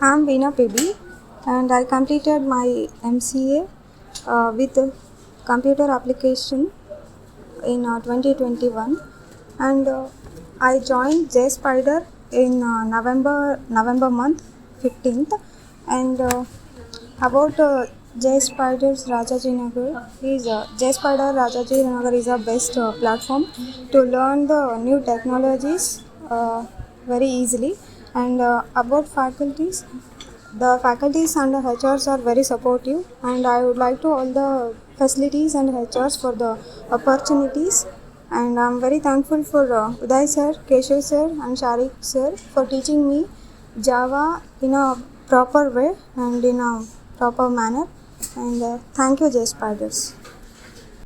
I'm Veena P.B. and I completed my MCA with computer application in 2021, and I joined Jspider in November month 15th. And about Jspiders Rajajinagar is Jspider Rajajinagar is a best platform to learn the new technologies very easily. And about faculties, the faculties and the HRs are very supportive, and I would like to all the facilities and HRs for the opportunities. And I'm very thankful for Uday sir, Keshav sir, and Sharik sir for teaching me Java in a proper way and in a proper manner. And thank you, Jspiders.